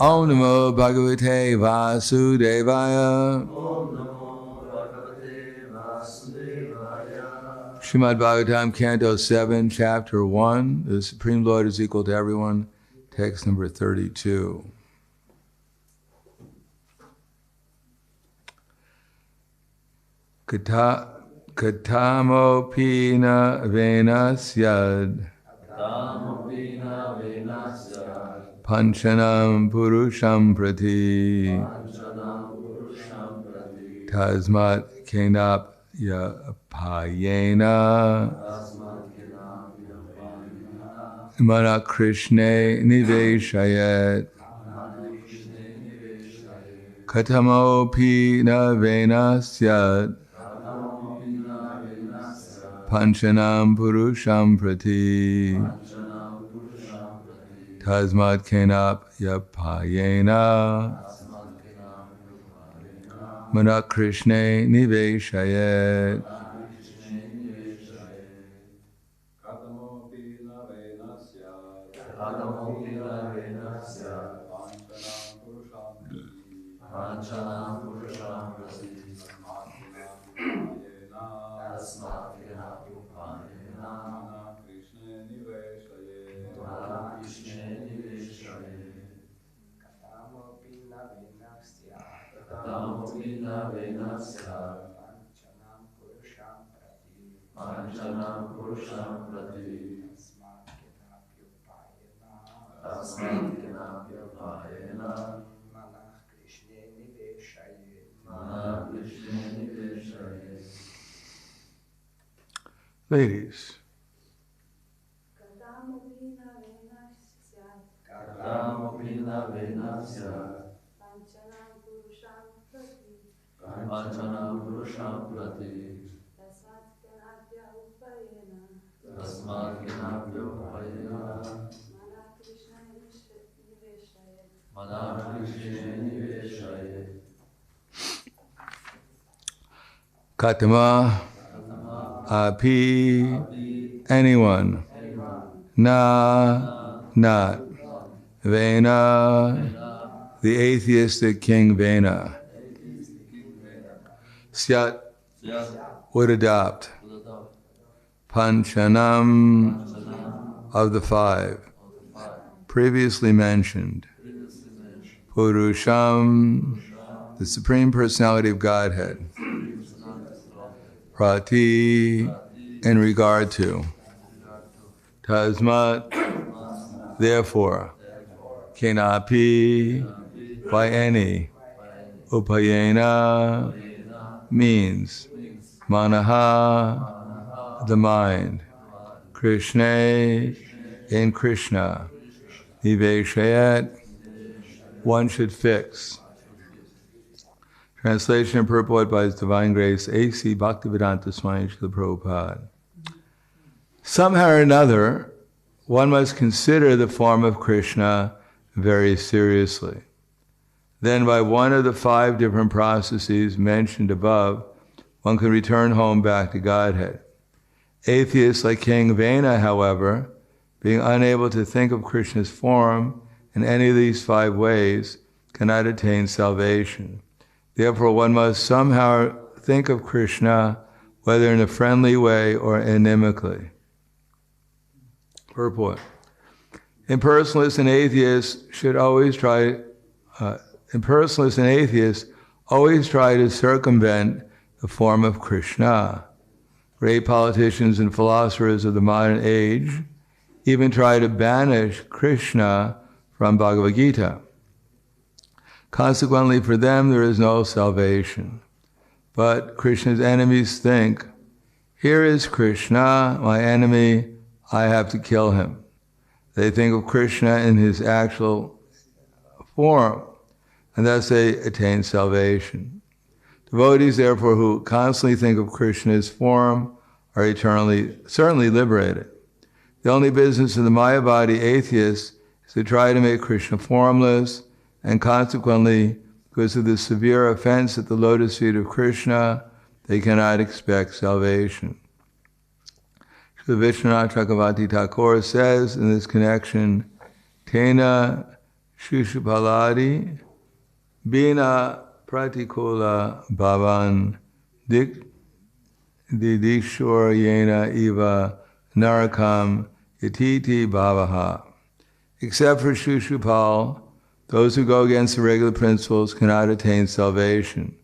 Om Namo Bhagavate Vasudevaya. Srimad Bhagavatam, Canto 7, Chapter 1. The Supreme Lord is equal to everyone. Text number 32. Katamo pina venasyad panchanam purusham prati tasmat kenapya payena mana krishne niveshayat katamo pina venasyad panchanam purusham prati tasmat kenapya payena mana krishne niveshayet. Ladies. Katama api anyone na not Vena the atheistic king Vena Syat would adopt Panchanam of the five previously mentioned Purusham the Supreme Personality of Godhead Prati in regard to Tasmat therefore Kenapi by any Upayena means Manaha the mind Krishna in Krishna Niveshayat one should fix. Translation and purport by His Divine Grace A.C. Bhaktivedanta Swami Srila Prabhupada. Somehow or another, one must consider the form of Krishna very seriously. Then by one of the five different processes mentioned above, one can return home back to Godhead. Atheists like King Vena, however, being unable to think of Krishna's form in any of these five ways, cannot attain salvation. Therefore, one must somehow think of Krishna, whether in a friendly way or inimically. Purport. Impersonalists and atheists always try to circumvent the form of Krishna. Great politicians and philosophers of the modern age even try to banish Krishna from Bhagavad Gita. Consequently, for them there is no salvation. But Krishna's enemies think, here is Krishna, my enemy, I have to kill him. They think of Krishna in his actual form, and thus they attain salvation. Devotees, therefore, who constantly think of Krishna's form are certainly liberated. The only business of the Mayavadi atheists is to try to make Krishna formless, and consequently, because of the severe offense at the lotus feet of Krishna, they cannot expect salvation. Srila Vishwanath Chakravarti Thakur says in this connection, Tena Shushupaladi Bina Pratikula Bhavan Didishwar Yena Eva Narakam Yatiti Bhavaha. Except for Shushupal, those who go against the regular principles cannot attain salvation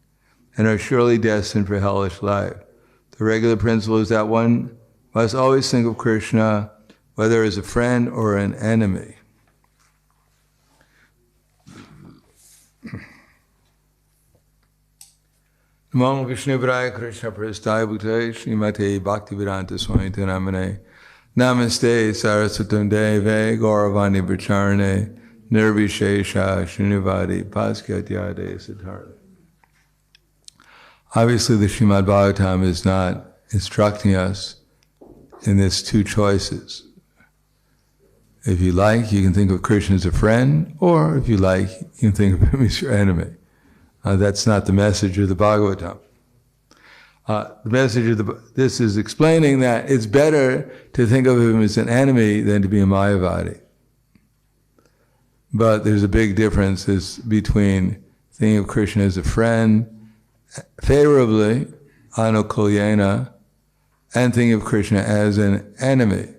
and are surely destined for hellish life. The regular principle is that one must always think of Krishna, whether as a friend or an enemy. Namo Vishnu Varaya Krishna Prasthaya Bhutaya Srimate Bhaktivedanta Swami Namane Namaste Saraswatam Deve Gauravani Vacharane Nirvishesha Srinivadi Paskyatyade Siddhartha. Obviously, the Srimad Bhagavatam is not instructing us in this two choices. If you like, you can think of Krishna as a friend, or if you like, you can think of him as your enemy. That's not the message of the Bhagavatam. The message of this is explaining that it's better to think of him as an enemy than to be a Mayavadi. But there's a big difference between thinking of Krishna as a friend, favorably, anukulyena, and thinking of Krishna as an enemy.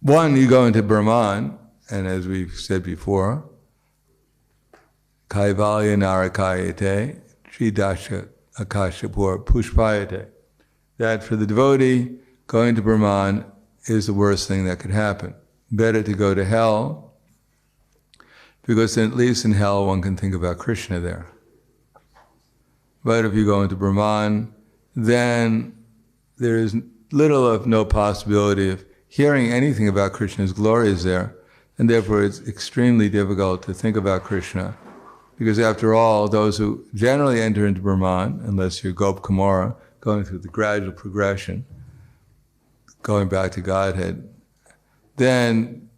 One, you go into Brahman, and as we've said before, Kaivalya Narakayate, Tridasha Akashapur Pushpayate. That for the devotee, going to Brahman is the worst thing that could happen. Better to go to hell, because at least in hell one can think about Krishna there. But if you go into Brahman, then there is little of no possibility of hearing anything about Krishna's glories there, and therefore it's extremely difficult to think about Krishna, because after all, those who generally enter into Brahman, unless you're Gop Kumara, going through the gradual progression, going back to Godhead, then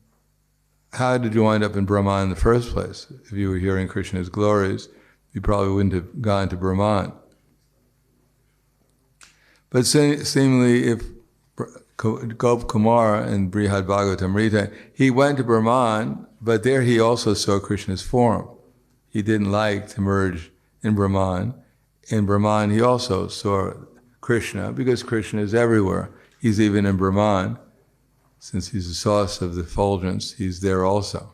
how did you wind up in Brahman in the first place? If you were hearing Krishna's glories, you probably wouldn't have gone to Brahman. But seemingly, if Gop Kumara in Brihad Bhagavatamrita, he went to Brahman, but there he also saw Krishna's form. He didn't like to merge in Brahman. In Brahman, he also saw Krishna, because Krishna is everywhere. He's even in Brahman. Since he's the source of the effulgence, he's there also.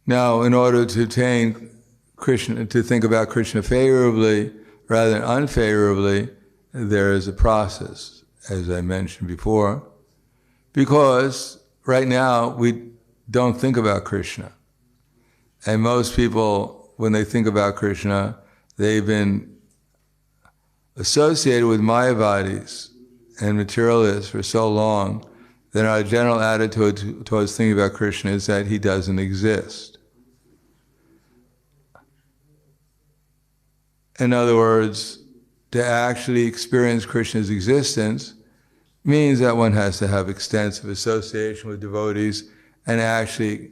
Now, in order to attain Krishna, to think about Krishna favorably rather than unfavorably, there is a process, as I mentioned before, because right now we don't think about Krishna. And most people, when they think about Krishna, they've been associated with Mayavadis and materialists for so long that our general attitude towards thinking about Krishna is that he doesn't exist. In other words, to actually experience Krishna's existence means that one has to have extensive association with devotees and actually,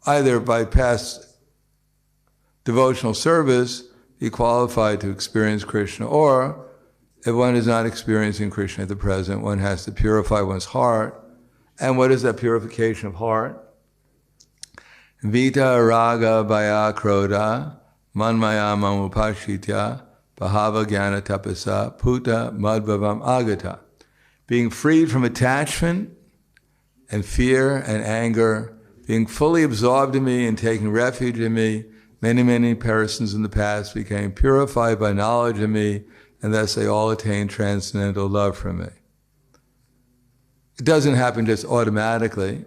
either by past devotional service, be qualified to experience Krishna, or if one is not experiencing Krishna at the present, one has to purify one's heart. And what is that purification of heart? Vita raga bhaya krodha manmaya mamupashitya bhava jnana tapasa puta madbhavam agata. Being freed from attachment and fear and anger, being fully absorbed in me and taking refuge in me, many persons in the past became purified by knowledge of me, and thus they all attained transcendental love from me. It doesn't happen just automatically.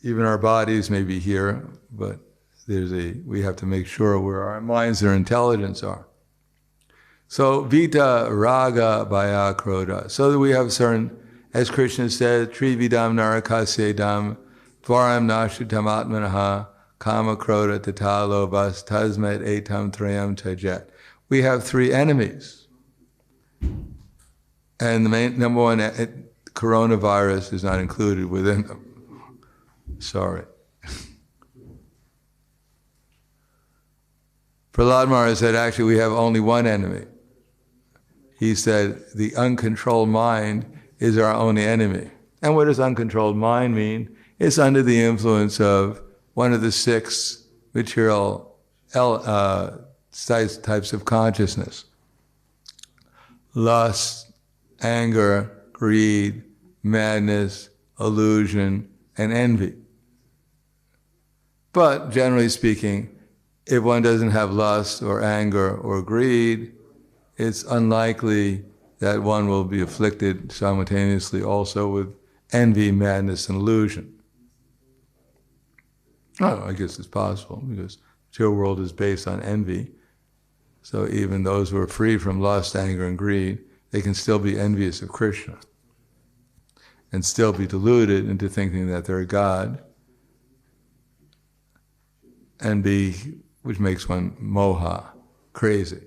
Even our bodies may be here, but we have to make sure where our minds and our intelligence are. So, vita, raga, bhaya, krodha. So that we have certain, as Krishna said, trividam narakasyedam, dvaram nashitam atmanaha, kama, krodha, tata, lobhas, tasmet, etam, trayam, tajet. We have three enemies. And the number one, coronavirus is not included within them. Sorry. Prahladananda said, actually, we have only one enemy. he said the uncontrolled mind is our only enemy. And what does uncontrolled mind mean? It's under the influence of one of the 6 material types of consciousness. Lust, anger, greed, madness, illusion, and envy. But generally speaking, if one doesn't have lust or anger or greed, it's unlikely that one will be afflicted simultaneously also with envy, madness, and illusion. Oh, I guess it's possible, because the material world is based on envy. So even those who are free from lust, anger, and greed, they can still be envious of Krishna and still be deluded into thinking that they're God, and which makes one moha, crazy.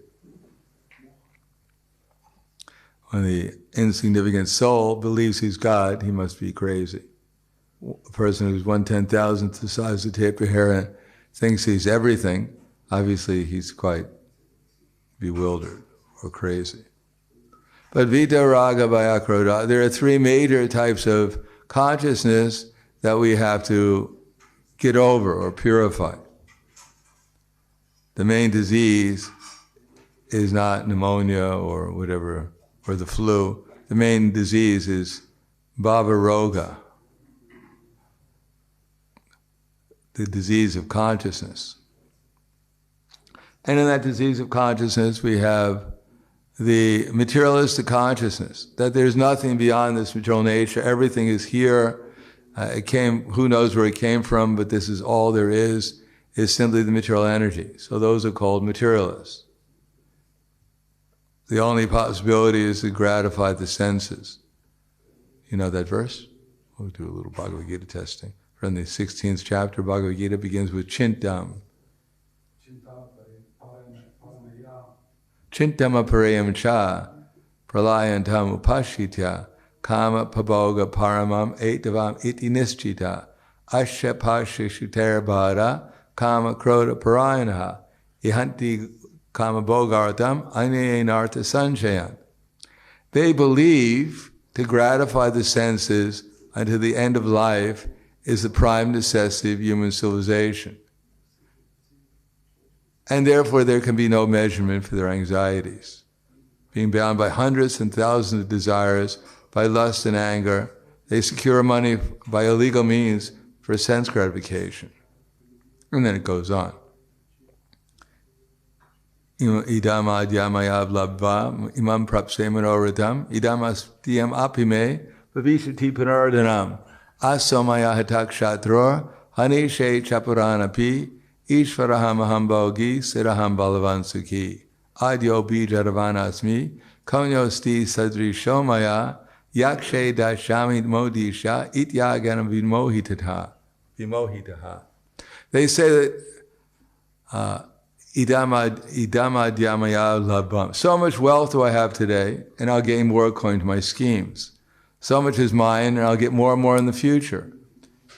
When the insignificant soul believes he's God, he must be crazy. A person who's 1/10,000th the size of tape of hair and thinks he's everything, obviously he's quite bewildered or crazy. But Vita, Raga, Bhaya, Krodha, there are 3 major types of consciousness that we have to get over or purify. The main disease is not pneumonia or whatever, or the flu. The main disease is Bhava Roga, the disease of consciousness. And in that disease of consciousness, we have the materialistic consciousness, that there's nothing beyond this material nature. Everything is here. Who knows where it came from, but this is all there is simply the material energy. So those are called materialists. The only possibility is to gratify the senses. You know that verse? We'll do a little Bhagavad Gita testing. From the 16th chapter, Bhagavad Gita begins with Chintam. Chintama parayam cha pralayantam upashitya kama paboga paramam etavam iti nischita asya pasya shutera bhara kama krodha parayanaha ihanti kama bogartam anyanartha sanchayan. They believe to gratify the senses until the end of life is the prime necessity of human civilization. And therefore there can be no measurement for their anxieties. Being bound by hundreds and thousands of desires, by lust and anger, they secure money by illegal means for sense gratification. And then it goes on. Idam adyamaya labva imam prapse manoratam idam astiyam apime bhavishati panardanam asomaya hatak shatror hanishe chapuranapi Ishvaraham aham bhogi siraham balavan sukhi adyo bijaravanasmi konyo sti sadrisho maya yakshe dashami modisha ityaganam vimohitaha. They say that idama dyamaya labham. So much wealth do I have today, and I'll gain more according to my schemes. So much is mine, and I'll get more and more in the future.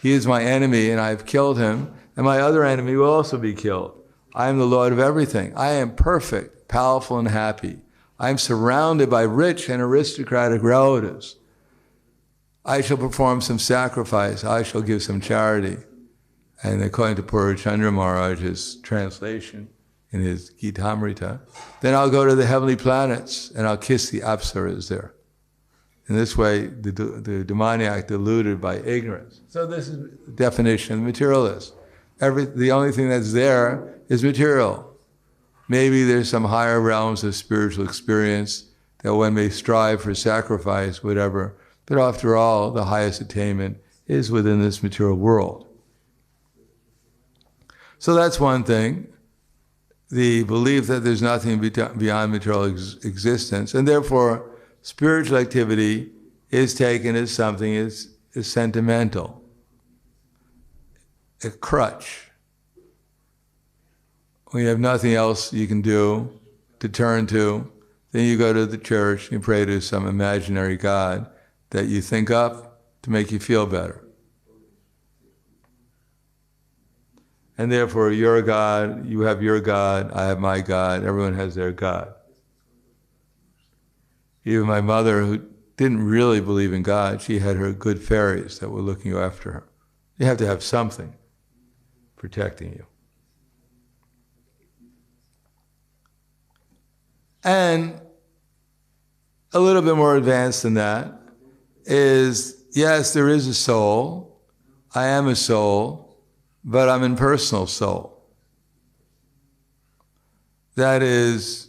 He is my enemy, and I have killed him, and my other enemy will also be killed. I am the Lord of everything. I am perfect, powerful, and happy. I am surrounded by rich and aristocratic relatives. I shall perform some sacrifice. I shall give some charity. And according to Purachandra Maharaj's translation in his Gitamrita, then I'll go to the heavenly planets and I'll kiss the apsaras there. In this way, the demoniac deluded by ignorance. So this is the definition of materialist. The only thing that's there is material. Maybe there's some higher realms of spiritual experience that one may strive for sacrifice, whatever. But after all, the highest attainment is within this material world. So that's one thing. The belief that there's nothing beyond material existence, and therefore spiritual activity is taken as something is sentimental, a crutch. When you have nothing else you can do to turn to, then you go to the church, you pray to some imaginary God that you think up to make you feel better. And therefore, your God, you have your God, I have my God, everyone has their God. Even my mother, who didn't really believe in God, she had her good fairies that were looking after her. You have to have something protecting you. And a little bit more advanced than that is, yes, there is a soul. I am a soul, but I'm impersonal soul. That is,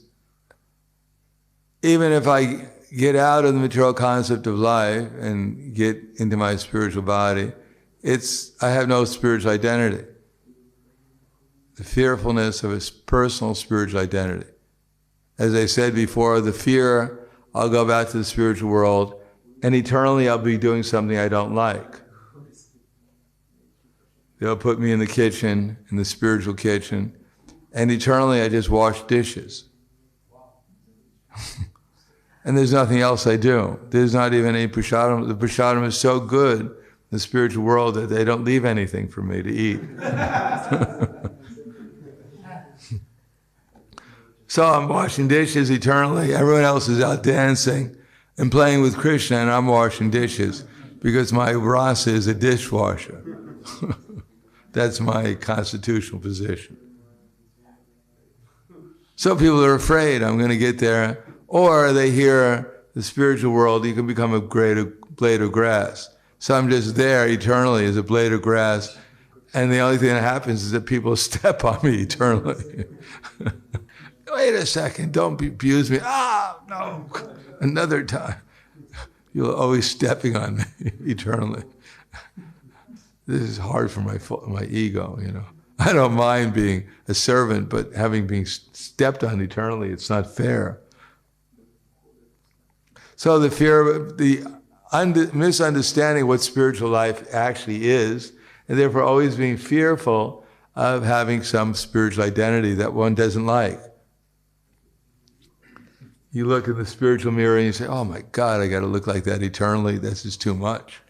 even if I get out of the material concept of life and get into my spiritual body, I have no spiritual identity. The fearfulness of a personal spiritual identity. As I said before, the fear, I'll go back to the spiritual world, and eternally I'll be doing something I don't like. They'll put me in the kitchen, in the spiritual kitchen, and eternally I just wash dishes. And there's nothing else I do. There's not even any prasadam. The prasadam is so good in the spiritual world that they don't leave anything for me to eat. So I'm washing dishes eternally. Everyone else is out dancing and playing with Krishna, and I'm washing dishes because my rasa is a dishwasher. That's my constitutional position. So people are afraid I'm going to get there, or they hear the spiritual world, you can become a blade of grass. So I'm just there eternally as a blade of grass, and the only thing that happens is that people step on me eternally. Wait a second, don't abuse me. No, another time. You're always stepping on me eternally. This is hard for my ego, you know. I don't mind being a servant, but being stepped on eternally, it's not fair. So the fear, the misunderstanding what spiritual life actually is, and therefore always being fearful of having some spiritual identity that one doesn't like. You look in the spiritual mirror and you say, oh my God, I got to look like that eternally. This is too much.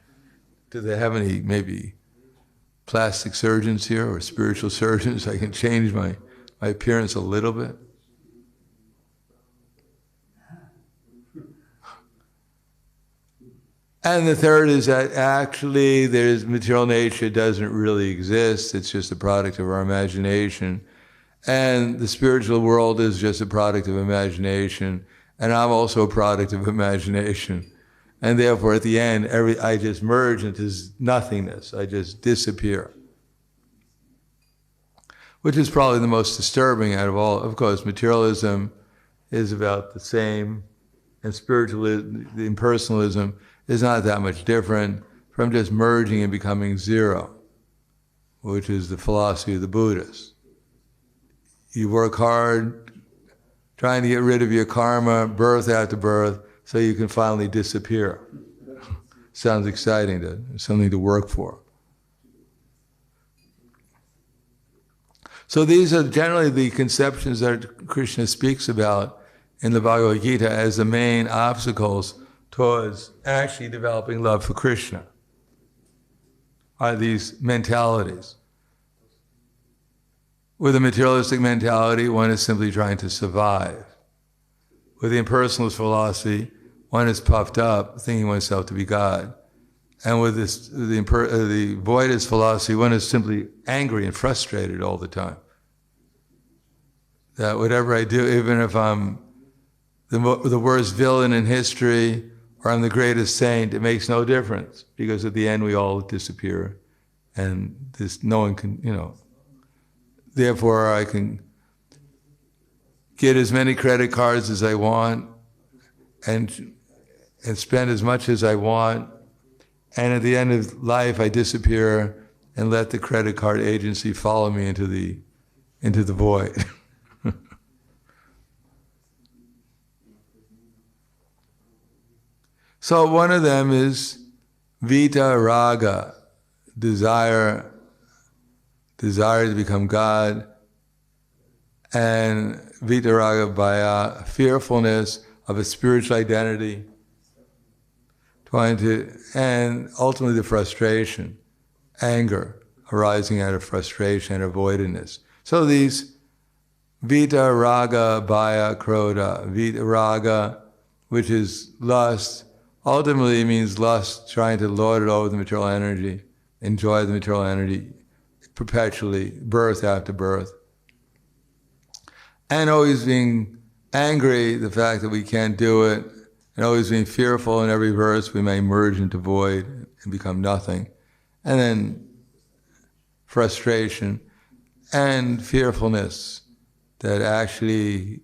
Do they have any maybe plastic surgeons here or spiritual surgeons? I can change my appearance a little bit. And the third is that actually material nature doesn't really exist. It's just a product of our imagination. And the spiritual world is just a product of imagination. And I'm also a product of imagination. And therefore, at the end, I just merge into nothingness. I just disappear. Which is probably the most disturbing out of all. Of course, materialism is about the same, and spiritualism, the impersonalism, is not that much different from just merging and becoming zero, which is the philosophy of the Buddhists. You work hard, trying to get rid of your karma, birth after birth, so you can finally disappear. Sounds exciting, something to work for. So these are generally the conceptions that Krishna speaks about in the Bhagavad Gita as the main obstacles towards actually developing love for Krishna, are these mentalities. With a materialistic mentality, one is simply trying to survive. With the impersonalist philosophy, one is puffed up, thinking oneself to be God. And with the voidist philosophy, one is simply angry and frustrated all the time. That whatever I do, even if I'm the worst villain in history, or I'm the greatest saint, it makes no difference, because at the end we all disappear, and no one can, Therefore, I can get as many credit cards as I want, and spend as much as I want, and at the end of life I disappear and let the credit card agency follow me into the void. So one of them is Vita Raga, desire to become God, and Vita Raga Bhaya, fearfulness of a spiritual identity, and ultimately the frustration, anger arising out of frustration and avoidedness. So these Vita Raga Bhaya Krodha, Vita Raga, which is lust, ultimately means lust trying to lord it over the material energy, enjoy the material energy perpetually, birth after birth. And always being angry, the fact that we can't do it, and always being fearful in every verse we may merge into void and become nothing. And then frustration and fearfulness that actually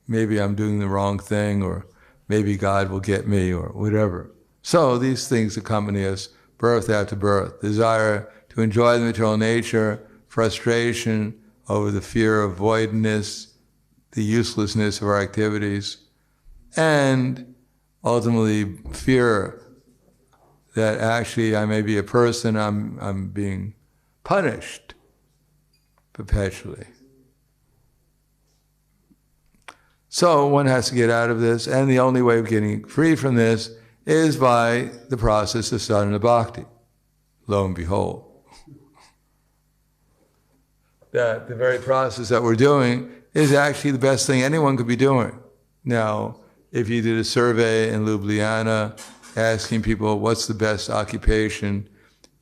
maybe I'm doing the wrong thing, or maybe God will get me, or whatever. So these things accompany us birth after birth. Desire to enjoy the material nature, frustration over the fear of voidness, the uselessness of our activities, and ultimately fear that actually I may be a person, I'm being punished perpetually. So one has to get out of this, and the only way of getting free from this is by the process of sadhana bhakti. Lo and behold, that the very process that we're doing is actually the best thing anyone could be doing. Now, if you did a survey in Ljubljana asking people what's the best occupation,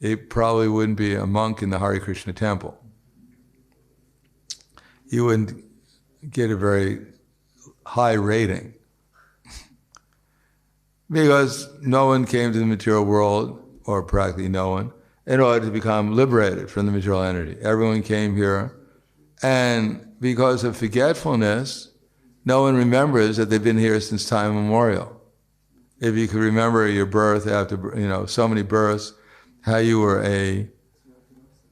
it probably wouldn't be a monk in the Hare Krishna temple. You wouldn't get a very high rating because no one came to the material world, or practically no one, in order to become liberated from the material energy. Everyone came here, and because of forgetfulness, no one remembers that they've been here since time immemorial. If you could remember your birth after, so many births, how you were a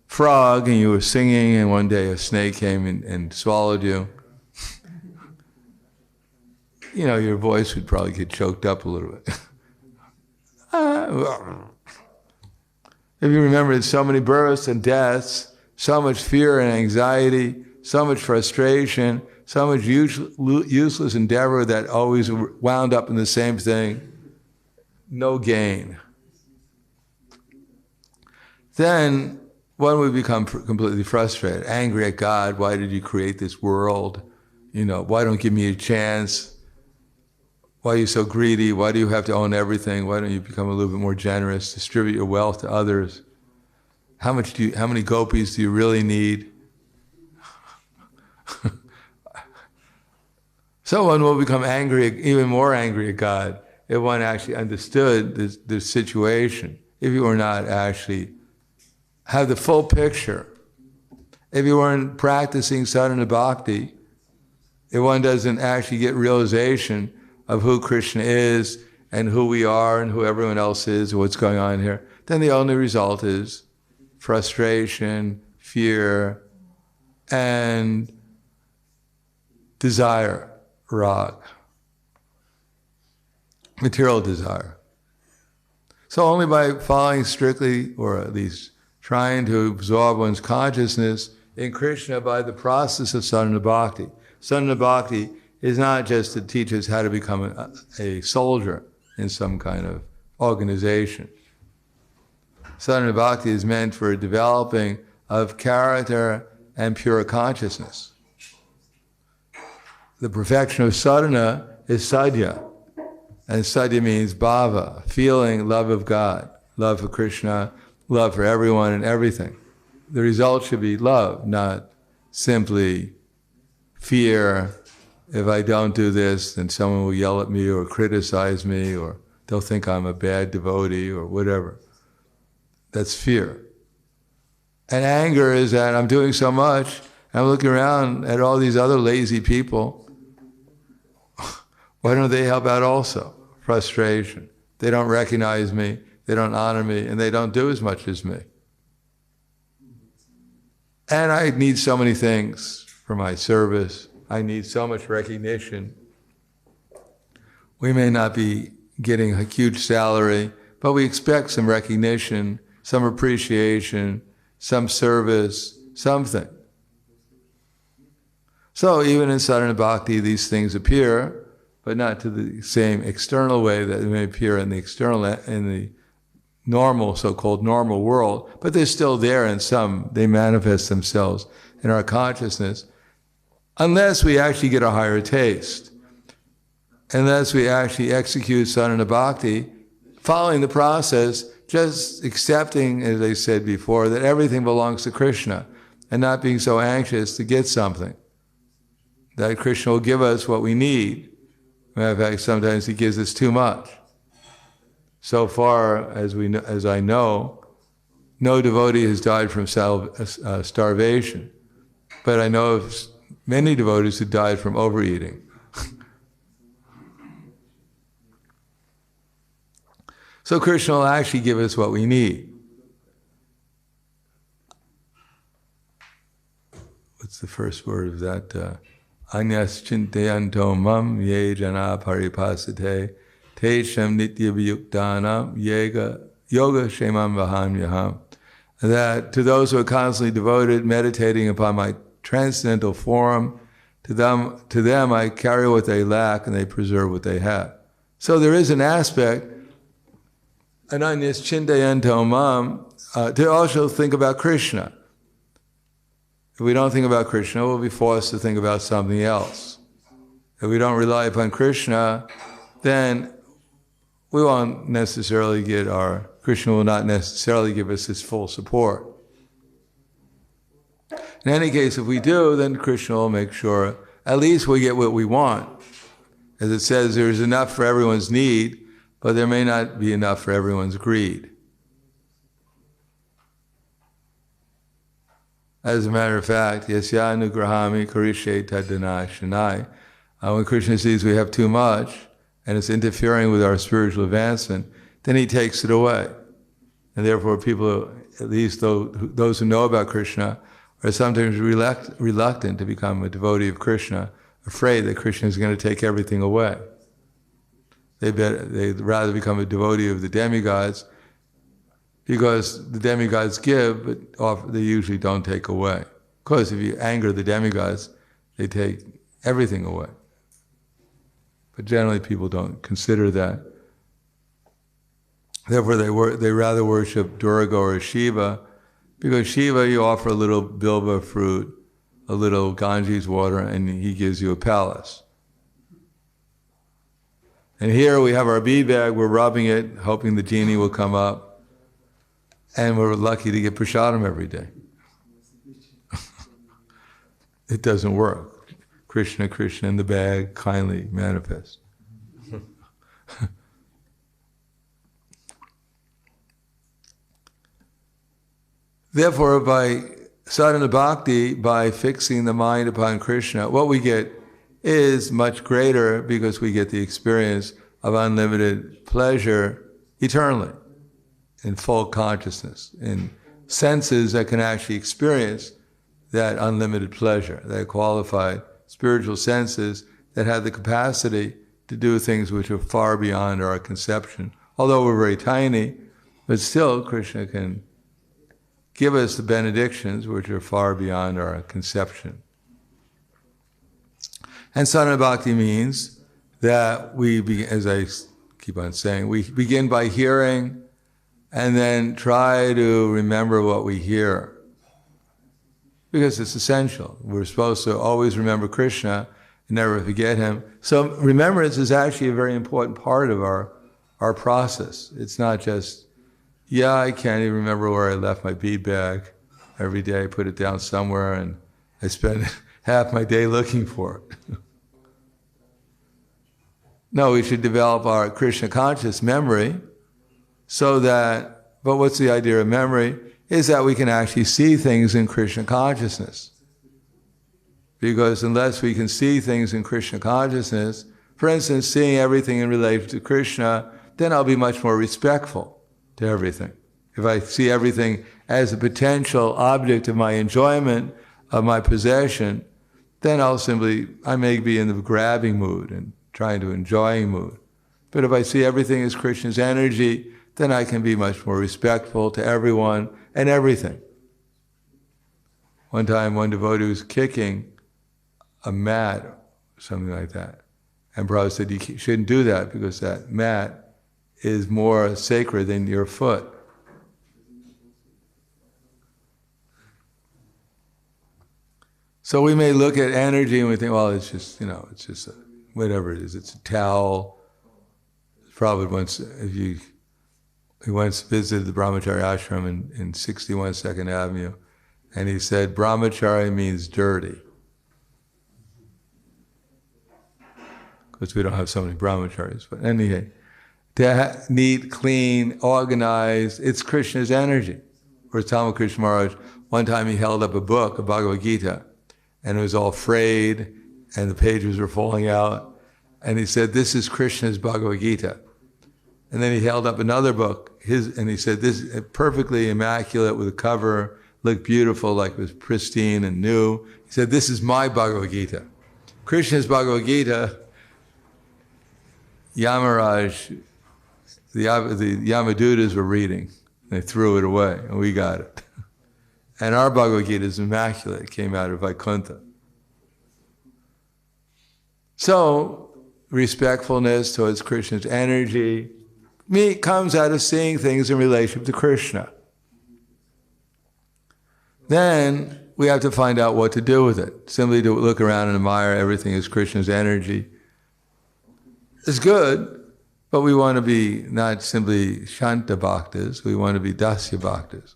frog and you were singing, and one day a snake came and swallowed you. Your voice would probably get choked up a little bit. If you remember so many births and deaths, so much fear and anxiety, so much frustration, so much useless endeavor that always wound up in the same thing, no gain. Then one would become completely frustrated, angry at God. Why did you create this world? Why don't you give me a chance? Why are you so greedy? Why do you have to own everything? Why don't you become a little bit more generous, distribute your wealth to others? How many gopis do you really need? So one will become angry, even more angry at God, if one actually understood this situation, if you were not actually have the full picture. If you weren't practicing sadhana bhakti, if one doesn't actually get realization of who Krishna is and who we are and who everyone else is, what's going on here, then the only result is frustration, fear, and desire, rag, material desire. So only by following strictly, or at least trying to absorb one's consciousness in Krishna by the process of sadhana bhakti. Sadhana bhakti is not just to teach us how to become a soldier in some kind of organization. Sadhana bhakti is meant for developing of character and pure consciousness. The perfection of sadhana is sadhya, and sadhya means bhava, feeling love of God, love for Krishna, love for everyone and everything. The result should be love, not simply fear. If I don't do this, then someone will yell at me or criticize me, or they'll think I'm a bad devotee or whatever. That's fear. And anger is that I'm doing so much, I'm looking around at all these other lazy people. Why don't they help out also? Frustration. They don't recognize me, they don't honor me, and they don't do as much as me. And I need so many things for my service. I need so much recognition. We may not be getting a huge salary, but we expect some recognition, some appreciation, some service, something. So even in sadhana bhakti, these things appear, but not to the same external way that they may appear in the normal, so-called normal world, but they're still there in some. They manifest themselves in our consciousness, unless we actually get a higher taste. unless we actually execute sadhana bhakti, following the process, just accepting, as I said before, that everything belongs to Krishna, and not being so anxious to get something. That Krishna will give us what we need. Matter of fact, sometimes he gives us too much. So far as I know, no devotee has died from starvation. But I know of many devotees who died from overeating. So Krishna will actually give us what we need. What's the first word of that? Anyas chintayanto mam ye jana paripasate te shem nitya viyuktanam yoga shemam vahanyaham. That to those who are constantly devoted, meditating upon my transcendental form, to them I carry what they lack and they preserve what they have. So there is an aspect, ananyas chintayanto mam, to also think about Krishna. If we don't think about Krishna, we'll be forced to think about something else. If we don't rely upon Krishna, then we won't necessarily Krishna will not necessarily give us his full support. In any case, if we do, then Krishna will make sure at least we get what we want. As it says, there's enough for everyone's need, but there may not be enough for everyone's greed. As a matter of fact, yasya anugrahami karishe taddanashanai. When Krishna sees we have too much and it's interfering with our spiritual advancement, then he takes it away. And therefore people, at least those who know about Krishna, are sometimes reluctant to become a devotee of Krishna, afraid that Krishna is going to take everything away. They'd rather become a devotee of the demigods, because the demigods give, but they usually don't take away. Of course, if you anger the demigods, they take everything away. But generally people don't consider that. Therefore they rather worship Durga or Shiva, because Shiva, you offer a little bilva fruit, a little Ganges water, and he gives you a palace. And here we have our bead bag, we're rubbing it, hoping the genie will come up. And we're lucky to get prasadam every day. It doesn't work. Krishna, Krishna in the bag, kindly manifest. Therefore, by sadhana bhakti, by fixing the mind upon Krishna, what we get is much greater, because we get the experience of unlimited pleasure eternally, in full consciousness, in senses that can actually experience that unlimited pleasure, that qualified spiritual senses that have the capacity to do things which are far beyond our conception. Although we're very tiny, but still Krishna can give us the benedictions which are far beyond our conception. And sadhana bhakti means that as I keep on saying, we begin by hearing, and then try to remember what we hear, because it's essential. We're supposed to always remember Krishna and never forget him. So remembrance is actually a very important part of our process. It's not just, I can't even remember where I left my bead bag. Every day I put it down somewhere and I spend half my day looking for it. No, we should develop our Krishna conscious memory, so that, but what's the idea of memory? Is that we can actually see things in Krishna consciousness. Because unless we can see things in Krishna consciousness, for instance, seeing everything in relation to Krishna, then I'll be much more respectful to everything. If I see everything as a potential object of my enjoyment, of my possession, then I may be in the grabbing mood and trying to enjoy mood. But if I see everything as Krishna's energy, then I can be much more respectful to everyone and everything. One time, one devotee was kicking a mat, or something like that. And Prabhupada said, you shouldn't do that, because that mat is more sacred than your foot. So we may look at energy and we think, well, it's just whatever it is. It's a towel. Probably once, he once visited the Brahmachari ashram in 61 2nd Avenue, and he said, Brahmachari means dirty. Because we don't have so many brahmacharis. But anyway, neat, clean, organized, it's Krishna's energy. Or Talmud Krishna Maharaj, one time he held up a book, a Bhagavad Gita, and it was all frayed, and the pages were falling out. And he said, this is Krishna's Bhagavad Gita. And then he held up another book, and he said, this is perfectly immaculate with a cover, looked beautiful, like it was pristine and new. He said, this is my Bhagavad Gita. Krishna's Bhagavad Gita, Yamaraj, the Yamadutas were reading. They threw it away, and we got it. And our Bhagavad Gita is immaculate. It came out of Vaikuntha. So, respectfulness towards Krishna's energy comes out of seeing things in relationship to Krishna. Then we have to find out what to do with it. Simply to look around and admire everything as Krishna's energy is good. But we want to be not simply Shanta Bhaktas, we want to be Dasya Bhaktas.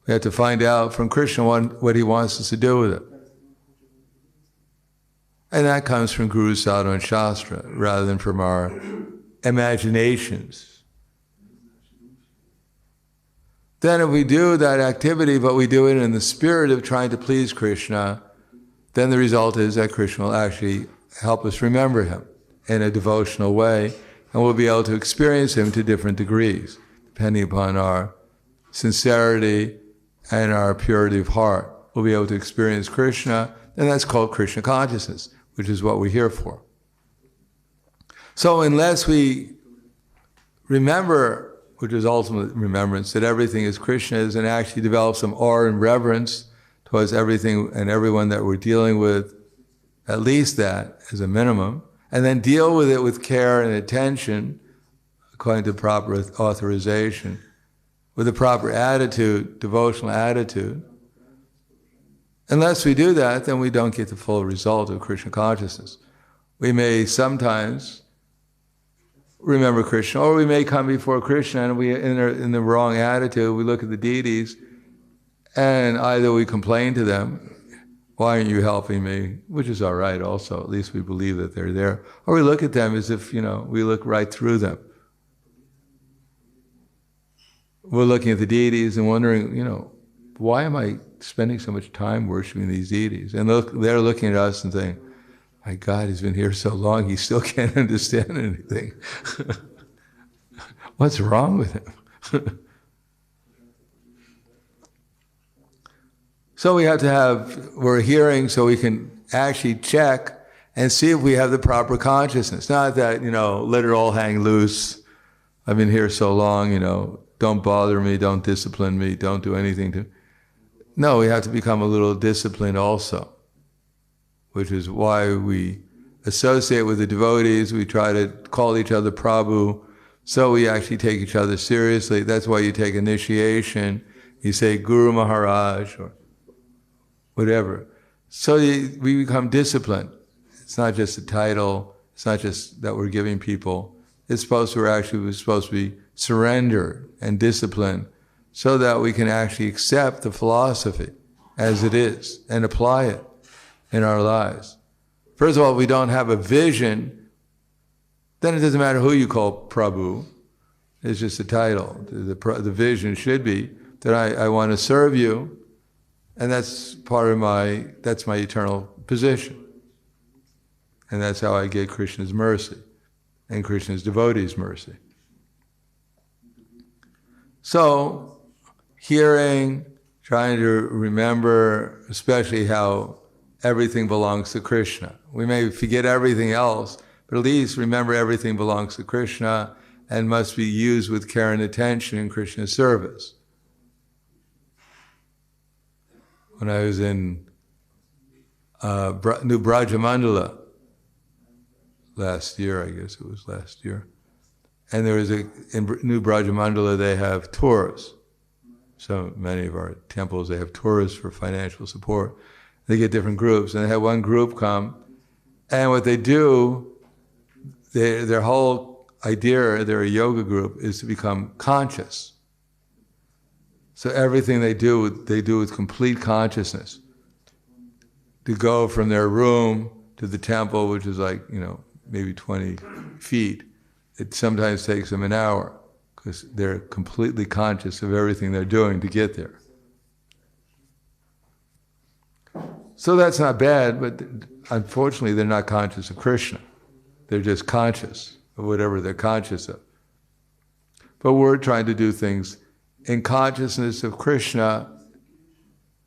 We have to find out from Krishna what he wants us to do with it. And that comes from Guru, Sadhu, and Shastra, rather than from our imaginations. Then if we do that activity, but we do it in the spirit of trying to please Krishna, then the result is that Krishna will actually help us remember him in a devotional way, and we'll be able to experience him to different degrees, depending upon our sincerity and our purity of heart. We'll be able to experience Krishna, and that's called Krishna consciousness, which is what we're here for. So unless we remember, which is ultimate remembrance, that everything is Krishna's, and actually develop some awe and reverence towards everything and everyone that we're dealing with, at least that as a minimum, and then deal with it with care and attention, according to proper authorization, with a proper attitude, devotional attitude. Unless we do that, then we don't get the full result of Krishna consciousness. We may sometimes remember Krishna, or we may come before Krishna and we, in the wrong attitude, we look at the deities, and either we complain to them, why aren't you helping me? Which is all right also, at least we believe that they're there. Or we look at them as if, we look right through them. We're looking at the deities and wondering, why am I spending so much time worshiping these deities? And they're looking at us and saying, my God, he's been here so long, he still can't understand anything. What's wrong with him? So we have to we're hearing so we can actually check and see if we have the proper consciousness. Not that, let it all hang loose. I've been here so long, don't bother me, don't discipline me, don't do anything to... No, we have to become a little disciplined also, which is why we associate with the devotees. We try to call each other Prabhu, so we actually take each other seriously. That's why you take initiation. You say Guru Maharaj or whatever. So we become disciplined. It's not just a title. It's not just that we're giving people. It's supposed to be surrendered and disciplined, so that we can actually accept the philosophy as it is and apply it in our lives. First of all, if we don't have a vision, then it doesn't matter who you call Prabhu. It's just a title. The vision should be that I want to serve you, and that's that's my eternal position. And that's how I get Krishna's mercy and Krishna's devotees' mercy. So, hearing, trying to remember, especially how everything belongs to Krishna. We may forget everything else, but at least remember everything belongs to Krishna and must be used with care and attention in Krishna's service. When I was in New Brajamandala last year, I guess it was last year, and there was in New Brajamandala they have tours. So many of our temples, they have tours for financial support. They get different groups, and they have one group come, and what they do their whole idea, their yoga group, is to become conscious. So everything they do with complete consciousness. To go from their room to the temple, which is like, maybe 20 feet, it sometimes takes them an hour because they're completely conscious of everything they're doing to get there. So that's not bad, but unfortunately they're not conscious of Krishna. They're just conscious of whatever they're conscious of. But we're trying to do things in consciousness of Krishna,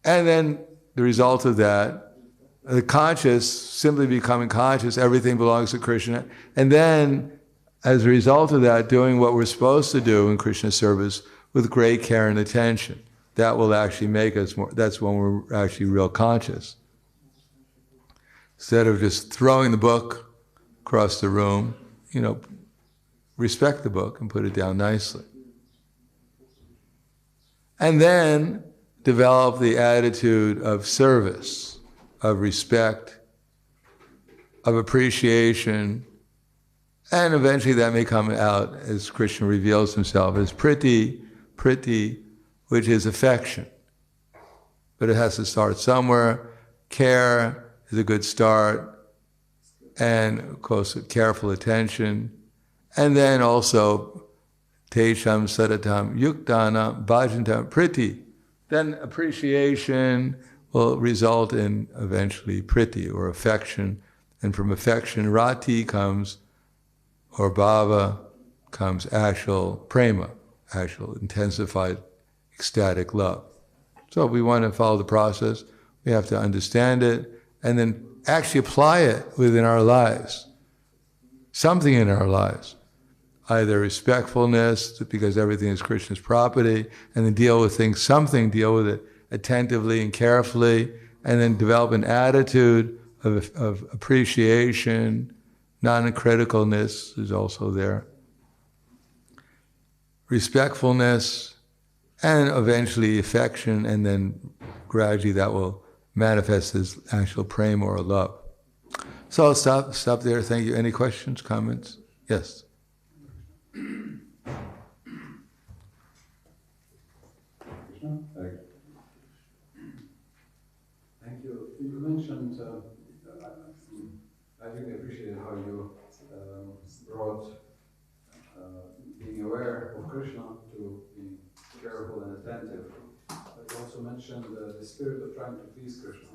and then the result of that, the conscious, simply becoming conscious, everything belongs to Krishna, and then as a result of that, doing what we're supposed to do in Krishna service with great care and attention. That will actually make us more, that's when we're actually real conscious. Instead of just throwing the book across the room, respect the book and put it down nicely. And then develop the attitude of service, of respect, of appreciation, and eventually that may come out as Krishna reveals himself as priti, which is affection. But it has to start somewhere. Care is a good start, and of course careful attention, and then also tesham sadatam yuktana bhajantam priti. Then appreciation will result in eventually priti, or affection, and from affection rati comes, or bhava comes actual prema, actual intensified ecstatic love. So if we want to follow the process, we have to understand it and then actually apply it within our lives. Something in our lives. Either respectfulness, because everything is Krishna's property, and then deal with things, deal with it attentively and carefully, and then develop an attitude of appreciation. Non-criticalness is also there. Respectfulness, and eventually affection, and then gradually that will manifest as actual prema or love. So I'll stop there. Thank you. Any questions, comments? Yes. Thank you. You mentioned, I really appreciate how you brought being aware of Krishna to being careful and attentive. But you also mentioned the spirit of trying to please Krishna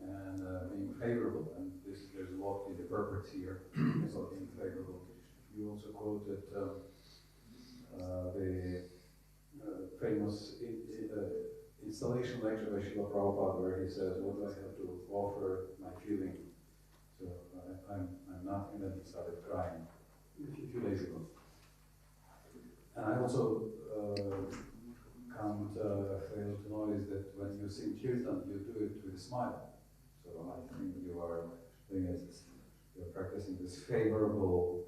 and being favorable, and there's a lot in the purport here about being favorable. You also quoted the famous installation lecture by Srila Prabhupada, where he says, "What do I have to offer my feeling?" So I'm nothing, and then he started crying a few days ago. And I also can't fail to notice that when you sing kirtan, you do it with a smile. So I think you are doing it, you're practicing this favorable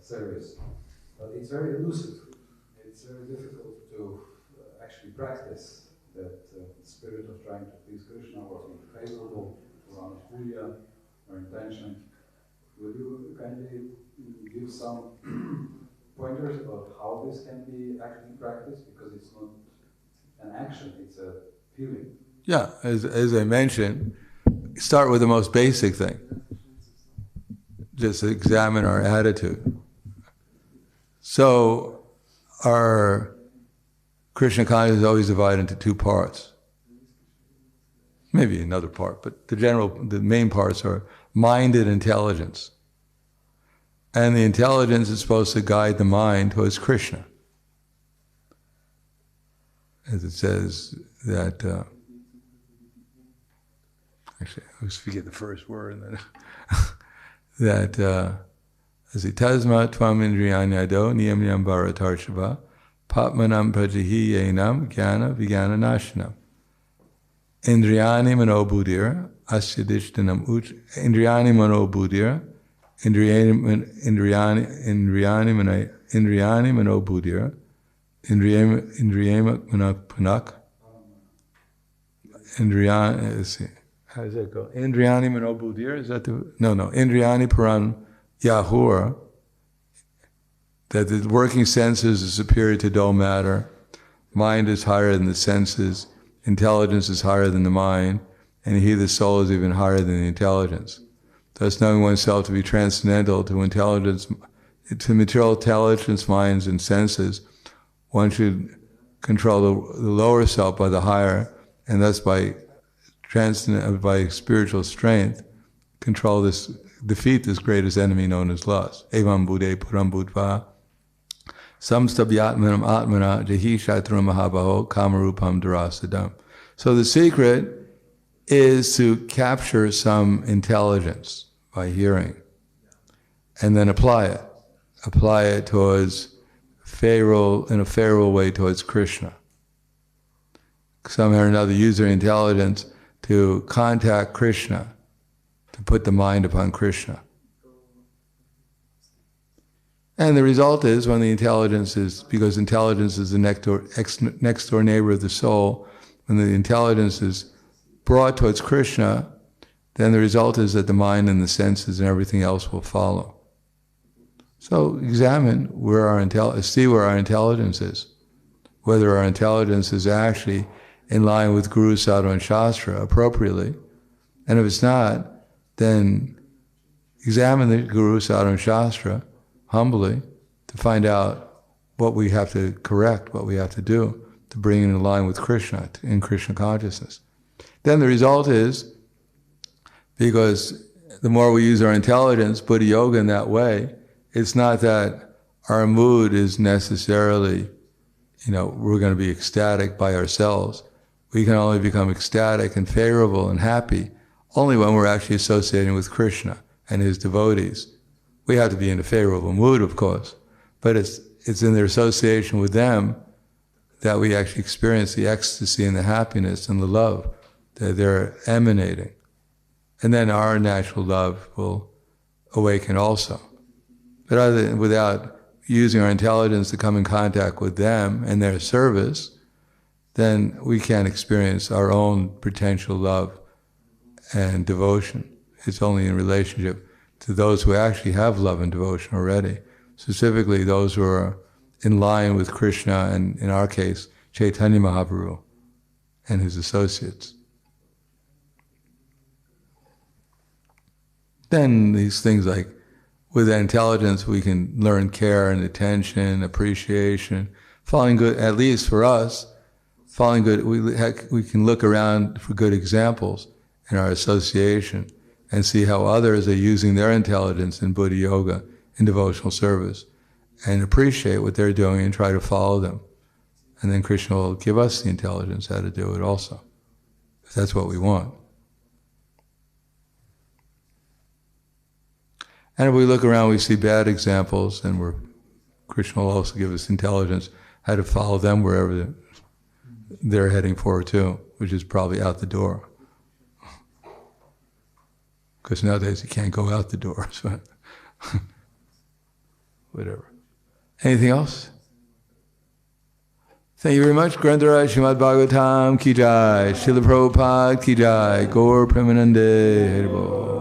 service. But it's very elusive. It's very difficult to actually practice that spirit of trying to please Krishna or being favorable to Anukulya or intention. Would you kindly give some pointers about how this can be actually practiced? Because it's not an action, it's a feeling. Yeah, as I mentioned, start with the most basic thing. Just examine our attitude. So our Krishna consciousness is always divided into two parts. Maybe another part, but the main parts are mind and intelligence. And the intelligence is supposed to guide the mind towards Krishna. As it says that, actually I always forget the first word, and then that, as it tasma tvam indriyanyado niyam niyam bharatarshava patmanam prajahi yenam jnana vijnana nashanam. Indriyani manobuddhir asya dishtanam indriyani manobuddhir indriyani manobuddhir indriyama panak indriyani, let's see, how does that go? Indriyani manobuddhir, is that the, no, indriyani paran Yahur, that the working senses is superior to dull matter, mind is higher than the senses, intelligence is higher than the mind, and he, the soul, is even higher than the intelligence. Thus, knowing oneself to be transcendental to intelligence, to material intelligence, minds, and senses, one should control the lower self by the higher, and thus by spiritual strength, defeat this greatest enemy known as lust. Evam buddhe puram buddha samstabhyatmanam atmana jahi shatram mahabaho kamarupam darasadam. So the secret is to capture some intelligence by hearing, and then apply it. Apply it towards in a favorable way towards Krishna. Somehow or another, use their intelligence to contact Krishna, to put the mind upon Krishna. And the result is, when the intelligence is, because intelligence is the next door neighbor of the soul, when the intelligence is brought towards Krishna, then the result is that the mind and the senses and everything else will follow. So examine see where our intelligence is, whether our intelligence is actually in line with Guru, Sadhu, and Shastra appropriately. And if it's not, then examine the Guru, Sadhu, and Shastra humbly to find out what we have to correct, what we have to do to bring it in line with Krishna, in Krishna consciousness. Then the result is, because the more we use our intelligence, Buddha Yoga, in that way, it's not that our mood is necessarily, we're going to be ecstatic by ourselves. We can only become ecstatic and favorable and happy only when we're actually associating with Krishna and his devotees. We have to be in a favorable mood, of course, but it's in their association with them that we actually experience the ecstasy and the happiness and the love that they're emanating. And then our natural love will awaken also. But without using our intelligence to come in contact with them and their service, then we can't experience our own potential love and devotion. It's only in relationship to those who actually have love and devotion already, specifically those who are in line with Krishna and, in our case, Chaitanya Mahaprabhu and his associates. Then these things like, with intelligence, we can learn care and attention, appreciation, following good. At least for us, following good, we can look around for good examples in our association and see how others are using their intelligence in Buddha Yoga, in devotional service, and appreciate what they're doing and try to follow them. And then Krishna will give us the intelligence how to do it also, if that's what we want. And if we look around, we see bad examples, and Krishna will also give us intelligence how to follow them wherever they're heading for too, which is probably out the door. Because nowadays you can't go out the door, so whatever. Anything else? Thank you very much. Grantaraj Srimad Bhagavatam ki jai, Srila Prabhupada ki jai, Gaur Premanande Haribol.